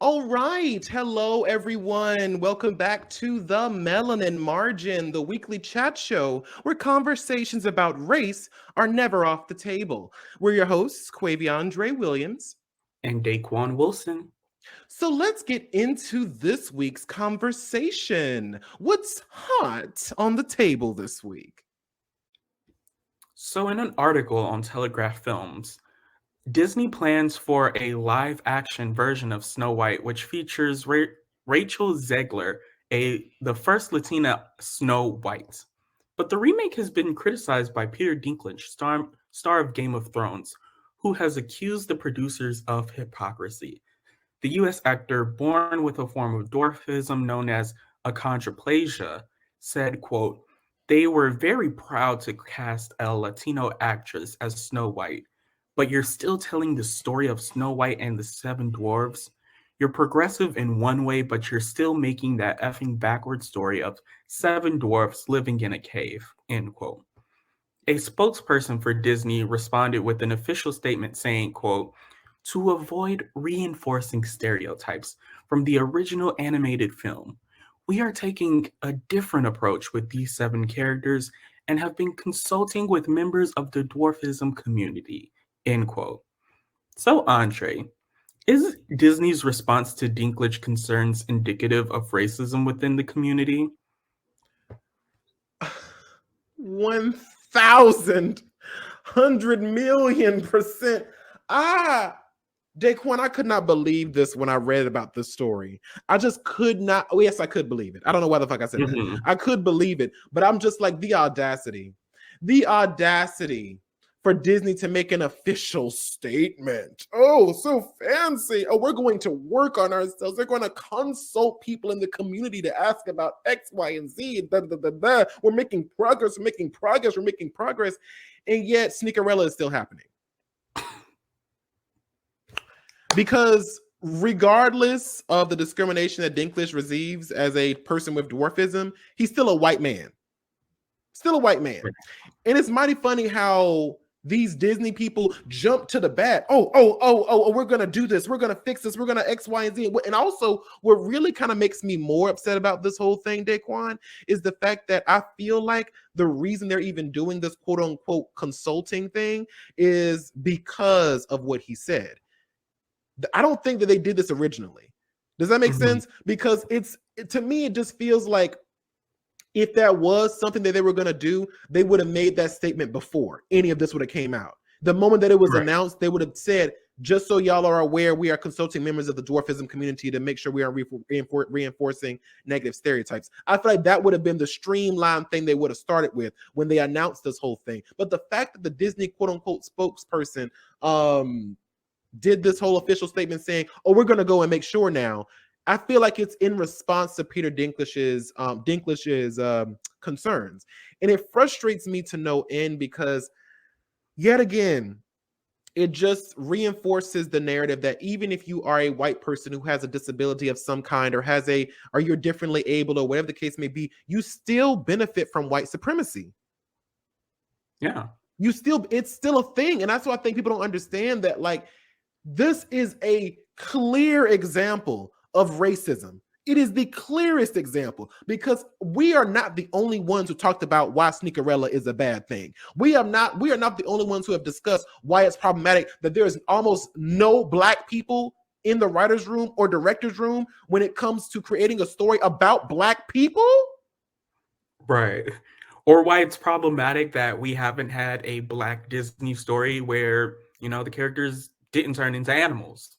All right. Hello, everyone. Welcome back to the Melanin Margin, the weekly chat show where conversations about race are never off the table. We're your hosts, Quaviondre Williams. And Daquon Wilson. So let's get into this week's conversation. What's hot on the table this week? So, in an article on Telegraph Films, Disney plans for a live action version of Snow White, which features Rachel Zegler, the first Latina Snow White. But the remake has been criticized by Peter Dinklage, star of Game of Thrones, who has accused the producers of hypocrisy. The US actor, born with a form of dwarfism known as achondroplasia, said, quote, "They were very proud to cast a Latino actress as Snow White, but you're still telling the story of Snow White and the Seven Dwarfs. You're progressive in one way, but you're still making that effing backward story of seven dwarfs living in a cave," end quote. A spokesperson for Disney responded with an official statement saying, quote, "To avoid reinforcing stereotypes from the original animated film, we are taking a different approach with these seven characters and have been consulting with members of the dwarfism community," end quote. So, Andre, is Disney's response to Dinklage concerns indicative of racism within the community? 1,000, 100,000,000%. Daquon, I could not believe this when I read about this story. I just could not. Oh, yes, I could believe it. I don't know why the fuck I said that. I could believe it, but I'm just like the audacity for Disney to make an official statement. Oh, so fancy. Oh, we're going to work on ourselves. They're going to consult people in the community to ask about X, Y, and Z. We're making progress. We're making progress. We're making progress. And yet, Sneakerella is still happening. Because regardless of the discrimination that Dinklage receives as a person with dwarfism, he's still a white man. Still a white man. And it's mighty funny how these Disney people jump to the bat. Oh, we're going to do this. We're going to fix this. We're going to X, Y, and Z. And also, what really kind of makes me more upset about this whole thing, Daquon, is the fact that I feel like the reason they're even doing this quote unquote consulting thing is because of what he said. I don't think that they did this originally. Does that make sense? Because to me, it just feels like if that was something that they were going to do, they would have made that statement before any of this would have came out. The moment that it was announced, they would have said, just so y'all are aware, we are consulting members of the dwarfism community to make sure we are reinforcing negative stereotypes. I feel like that would have been the streamlined thing they would have started with when they announced this whole thing. But the fact that the Disney quote unquote spokesperson did this whole official statement saying, oh, we're going to go and make sure now, I feel like it's in response to Peter Dinklage's concerns. And it frustrates me to no end because, yet again, it just reinforces the narrative that even if you are a white person who has a disability of some kind or you're differently able or whatever the case may be, you still benefit from white supremacy. Yeah. It's still a thing. And that's why I think people don't understand that, like, this is a clear example of racism. It is the clearest example because we are not the only ones who talked about why Sneakerella is a bad thing. We are not the only ones who have discussed why it's problematic that there is almost no Black people in the writer's room or director's room when it comes to creating a story about Black people. Right. Or why it's problematic that we haven't had a Black Disney story where, the characters didn't turn into animals.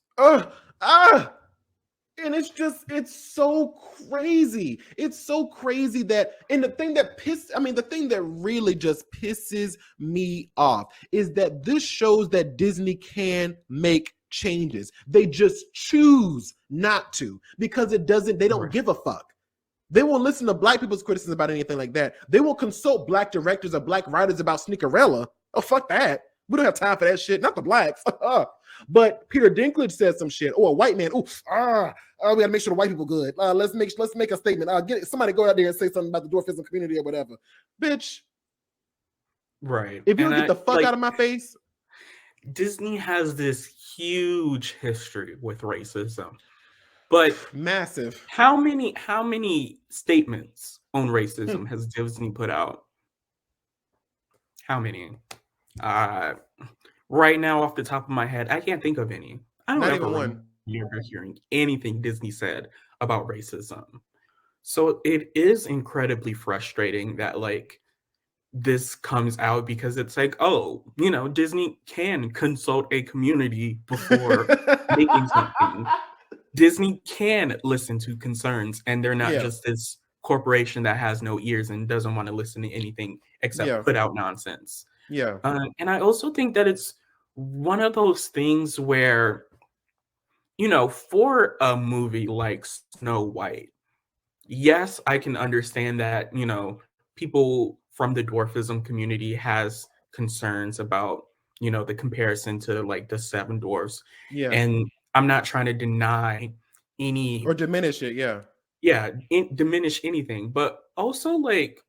And it's so crazy. It's so crazy that, and the thing that really just pisses me off is that this shows that Disney can make changes. They just choose not to because they don't give a fuck. They won't listen to Black people's criticism about anything like that. They won't consult Black directors or Black writers about Sneakerella. Oh, fuck that. We don't have time for that shit. Not the Blacks. But Peter Dinklage said some shit. Oh, a white man. We gotta make sure the white people good. Let's make a statement. Somebody go out there and say something about the dwarfism community or whatever. Bitch. Right. If you don't get the fuck out of my face. Disney has this huge history with racism. But Massive. how many statements on racism has Disney put out? How many? Uh, right now, off the top of my head, I can't think of any. I don't Not ever even one. remember hearing anything Disney said about racism. So it is incredibly frustrating that like this comes out because it's like, oh, Disney can consult a community before making something. Disney can listen to concerns, and they're not Yeah. just this corporation that has no ears and doesn't want to listen to anything except Yeah. put out nonsense. Yeah. And I also think that it's one of those things where, for a movie like Snow White, yes, I can understand that, people from the dwarfism community has concerns about, the comparison to like the seven dwarfs. Yeah. And I'm not trying to deny any, Or diminish it. Yeah. yeah, diminish anything, but also like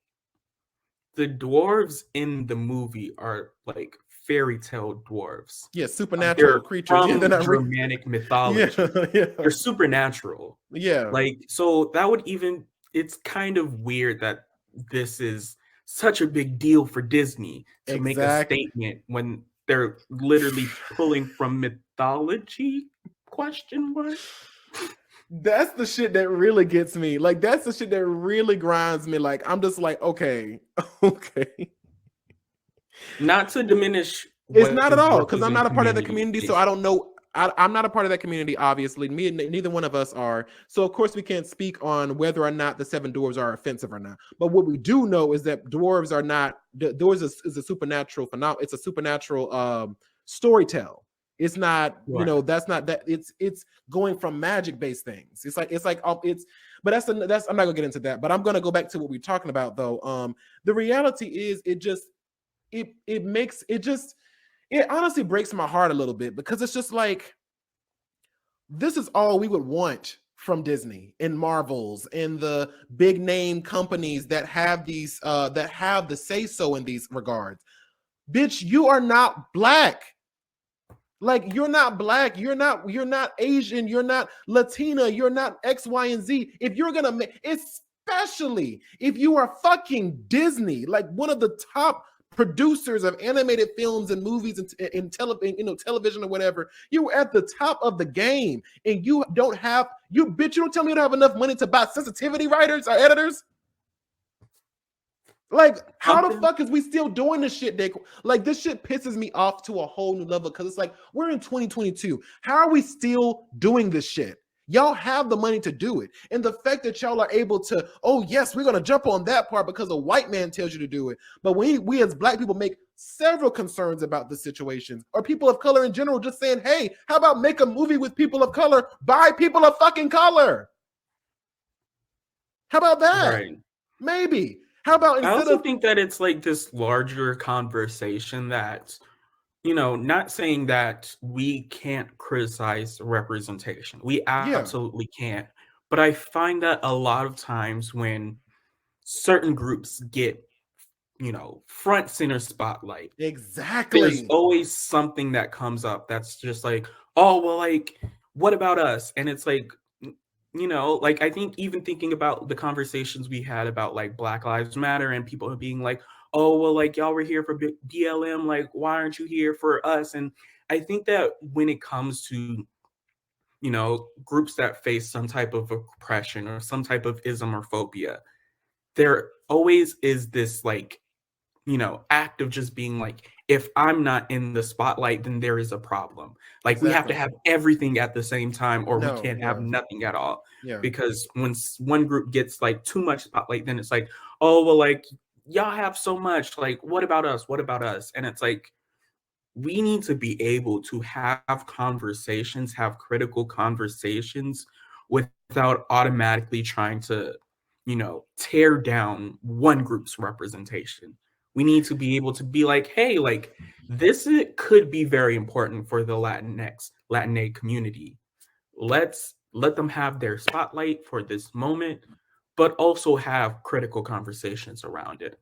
the dwarves in the movie are like fairy tale dwarves. Yeah. They're Supernatural creatures. Yeah. They're from not. Germanic Yeah. mythology. Yeah. They're supernatural. Yeah. Like, so that would even, it's kind of weird that this is such a big deal for Disney to make a Exact. statement when they're literally pulling from mythology? Question mark? That's the shit that really gets me. Like, that's the shit that really grinds me. Like, I'm just like, okay, okay. Not to diminish It's what not the at all because I'm dwarfism not a part of the community community, so is. I don't know. I'm not a part of that community, obviously. Me and neither one of us are. So of course we can't speak on whether or not the seven dwarves are offensive or not. But what we do know is that dwarves are not. Dwarves is a supernatural phenomenon. It's a supernatural storytell. It's not. Right. That's not that. It's going from magic based things. It's like it's. But that's I'm not gonna get into that. But I'm gonna go back to what we're talking about though. The reality is it honestly breaks my heart a little bit because it's just like this is all we would want from Disney and Marvels and the big name companies that have these that have the say so in these regards. Bitch, you are not black. Like you're not black, you're not Asian, you're not Latina, you're not X, Y, and Z. If you're gonna make, especially if you are fucking Disney, like one of the top producers of animated films and movies and television or whatever, you're at the top of the game, and you don't have you bitch. You don't tell me you don't have enough money to buy sensitivity writers or editors. Like, how the fuck is we still doing this shit, Daquon? Like, this shit pisses me off to a whole new level because it's like, we're in 2022. How are we still doing this shit? Y'all have the money to do it. And the fact that y'all are able to, oh, yes, we're going to jump on that part because a white man tells you to do it. But we as black people make several concerns about the situations, or people of color in general just saying, hey, how about make a movie with people of color by people of fucking color? How about that? Right. Maybe. How about I also think that it's like this larger conversation that, not saying that we can't criticize representation. We absolutely can't. But I find that a lot of times when certain groups get, front center spotlight, exactly, there's always something that comes up that's just like, oh, well, like, what about us? And it's like, like I think even thinking about the conversations we had about like Black Lives Matter and people being like, oh, well, like y'all were here for BLM, like why aren't you here for us? And I think that when it comes to, groups that face some type of oppression or some type of ism or phobia, there always is this like, act of just being like, if I'm not in the spotlight, then there is a problem. Like we have to have everything at the same time, or we can't have nothing at all. Yeah. Because when one group gets like too much spotlight, then it's like, oh, well, like y'all have so much. Like, what about us? What about us? And it's like, we need to be able to have conversations, have critical conversations without automatically trying to, tear down one group's representation. We need to be able to be like, hey, like this could be very important for the Latinx community. Let them have their spotlight for this moment, but also have critical conversations around it.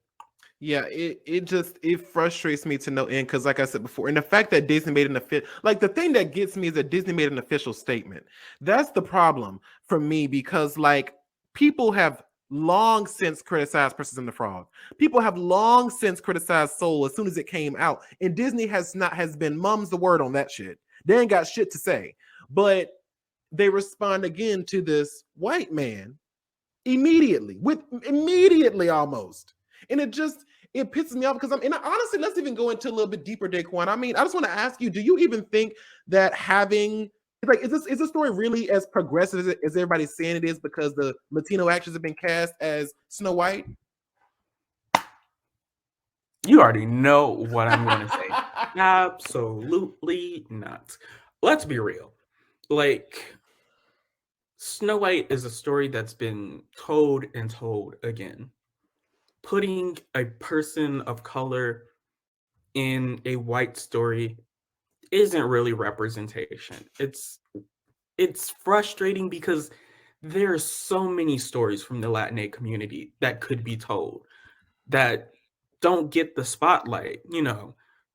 Yeah, it frustrates me to no end because, like I said before, and the fact that Disney made an official, like the thing that gets me is that Disney made an official statement. That's the problem for me because like people have long since criticized Princess and the Frog. People have long since criticized Soul as soon as it came out, and Disney has been mum's the word on that shit. They ain't got shit to say, but they respond again to this white man immediately almost. And it pisses me off because honestly, let's even go into a little bit deeper, Daquon. I mean, I just want to ask you, do you even think that having like is this story really as progressive as everybody's saying it is because the Latino actors have been cast as Snow White? You already know what I'm going to say. Absolutely not. Let's be real. Like, Snow White is a story that's been told and told again. Putting a person of color in a white story isn't really representation. It's frustrating because there are so many stories from the Latinx community that could be told that don't get the spotlight.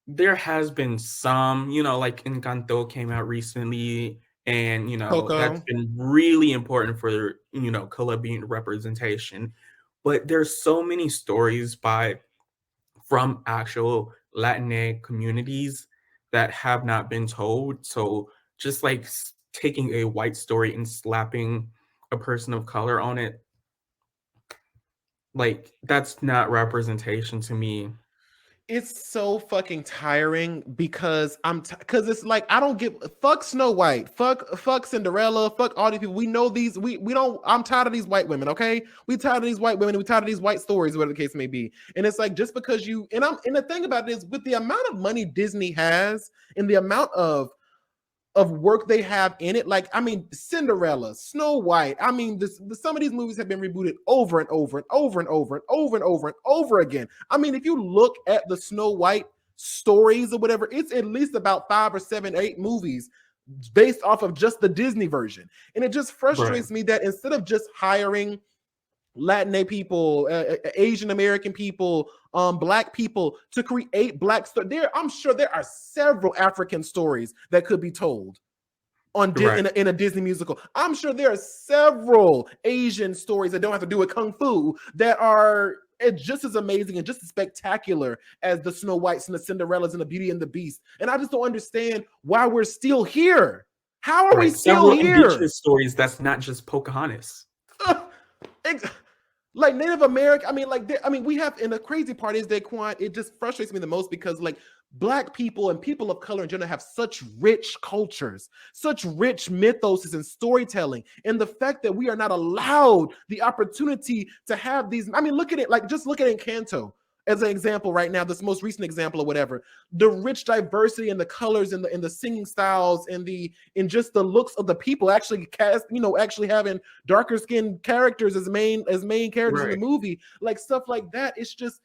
There has been some, like Encanto came out recently, and that's Coco. been really important for Colombian representation. But there's so many stories from actual Latinx communities that have not been told. So just like taking a white story and slapping a person of color on it, like that's not representation to me. It's so fucking tiring because because it's like I don't give fuck Snow White, fuck Cinderella, fuck all these people. We know these we don't. I'm tired of these white women. Okay, we tired of these white women. We tired of these white stories, whatever the case may be. And it's like just because and the thing about it is with the amount of money Disney has and the amount of work they have in it. Like, I mean, Cinderella, Snow White. I mean, some of these movies have been rebooted over and over and over and over and over and over and over again. I mean, if you look at the Snow White stories or whatever, it's at least about 5 or 7, 8 movies based off of just the Disney version. And it just frustrates me that instead of just hiring Latin people, Asian American people, Black people to create Black stories. I'm sure there are several African stories that could be told in a Disney musical. I'm sure there are several Asian stories that don't have to do with kung fu that are just as amazing and just as spectacular as the Snow Whites and the Cinderellas and the Beauty and the Beast. And I just don't understand why we're still here. How are we still several here? indigenous stories that's not just Pocahontas. Like Native American, we have, and the crazy part is Daquon, it just frustrates me the most because like Black people and people of color in general have such rich cultures, such rich mythos and storytelling, and the fact that we are not allowed the opportunity to have these. I mean, look at it, like just look at Encanto as an example right now, this most recent example or whatever. The rich diversity and the colors and the singing styles and just the looks of the people actually cast, actually having darker skinned characters as main characters in the movie, like stuff like that. It's just,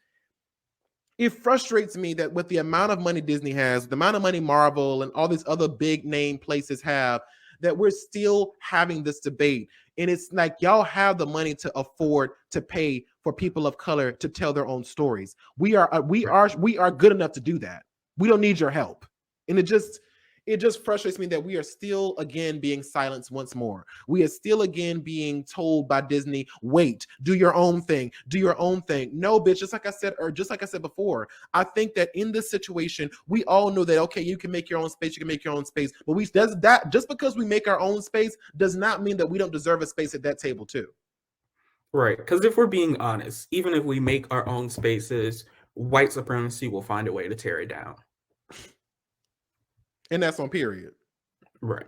it frustrates me that with the amount of money Disney has, the amount of money Marvel and all these other big name places have, that we're still having this debate. And it's like y'all have the money to afford to pay for people of color to tell their own stories. We are good enough to do that. We don't need your help. And it just frustrates me that we are still again being silenced once more. We are still again being told by Disney, wait, do your own thing, do your own thing. No, bitch, just like I said before, I think that in this situation, we all know that, okay, you can make your own space, but just because we make our own space does not mean that we don't deserve a space at that table too. Right, because if we're being honest, even if we make our own spaces, white supremacy will find a way to tear it down. And that's on period. Right.